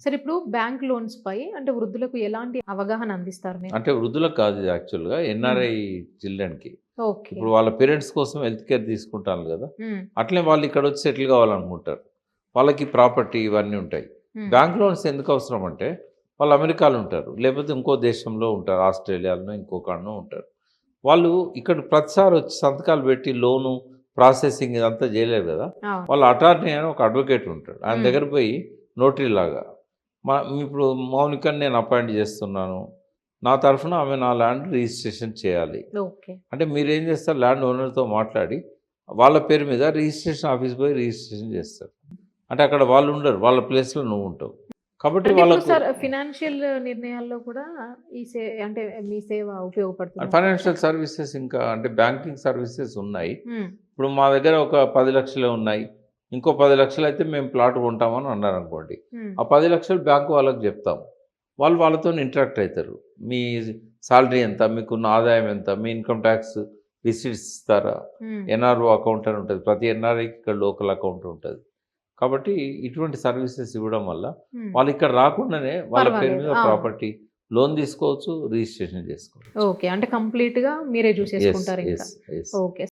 సరే ఇప్పుడు bank loans పై అంటే వృద్ధులకు ఎలాంటి అవగాహన అందిస్తారు మీరు? అంటే వృద్ధులకు కాదు ఇది యాక్చువల్‌గా హ్మ్. ఎన్ఆర్ఐ చిల్డ్రన్‌కి. ఓకే. ఇప్పుడు వాళ్ళ పేరెంట్స్ కోసం హెల్త్ కేర్ తీసుకుంటారు గదా! హ్మ్. అట్లనే వాళ్ళు ఇక్కడొచ్చి సెటిల్ కావాలనుకుంటారు. వాళ్ళకి ప్రాపర్టీ ఇవన్నీ ఉంటాయి. హ్మ్. బ్యాంక్ లోన్స్ ఎందుకు అవసరం అంటే వాళ్ళు అమెరికాలో ఉంటారు. లేకపోతే ఇంకో దేశంలో ఉంటారు. ఆస్ట్రేలియాలోనో ఇంకొకడనో ఉంటారు. వాళ్ళు ఇక్కడ ప్రతిసారి వచ్చి సంతకాలు పెట్టి లోను ప్రాసెసింగ్ ఇదంతా చేయలేరు గదా! అవును. వాళ్ళ అటార్నీ అని ఒక అడ్వకేట్ ఉంటాడు. ఆయన హ్మ్. దగ్గర పోయి నోటరీలాగా ఇప్పుడు మౌనికని నేను అపాయింట్ చేస్తున్నాను. నా తరఫున ఆమె నా ల్యాండ్ రిజిస్ట్రేషన్ చేయాలి. ఓకే. అంటే మీరేం చేస్తారు ల్యాండ్ ఓనర్‌తో మాట్లాడి వాళ్ళ పేరు మీద రిజిస్ట్రేషన్ ఆఫీస్ పోయి రిజిస్ట్రేషన్ చేస్తారు. అంటే అక్కడ వాళ్ళు ఉండరు. వాళ్ళ ప్లేస్‌లో నువ్వు ఉంటావు. కాబట్టి అంటే ఇప్పుడు వాళ్ళకు ఫినాన్షియల్ నిర్ణయాల్లో కూడా ఈ అంటే మీ సేవ ఉపయోగపడుతుందంటారా? ఫైనాన్షియల్ సర్వీసెస్ ఇంకా అంటే బ్యాంకింగ్ సర్వీసెస్ ఉన్నాయి. హ్మ్. ఇప్పుడు మా దగ్గర ఒక 10,00,000 ఉన్నాయి. ఇంకో 10,00,000 అయితే మేము ప్లాట్ కొంటామని అన్నారనుకోండి. హ్మ్. ఆ 10,00,000 బ్యాంక్ వాళ్ళకి చెప్తాం. వాళ్ళు వాళ్ళతోని ఇంటరాక్ట్ అయితారు. మీ సాలరీ ఎంత? మీకున్న ఆదాయం ఎంత? మీ ఇన్‌కమ్ టాక్స్ రిసీట్స్ ఇస్తారా? హ్మ్. ఎన్ఆర్ఓ అకౌంట్ అని ఉంటది. ప్రతి ఎన్ఆర్ఐకి ఇక్కడ లోకల్ అకౌంట్ ఉంటది. కాబట్టి ఇటువంటి సర్వీసెస్ ఇవ్వడం వల్ల హ్మ్. వాళ్ళు ఇక్కడ రాకుండానే వాళ్ళ పేరు పర్వాలేదు. మీద అవును. ప్రాపర్టీ లోన్ తీసుకోవచ్చు, రిజిస్ట్రేషన్ చేసుకోవచ్చు. ఓకే. అంటే కంప్లీట్‌గా మీరే యెస్. చూసేసుకుంటారింక. యెస్. యెస్. ఓకే.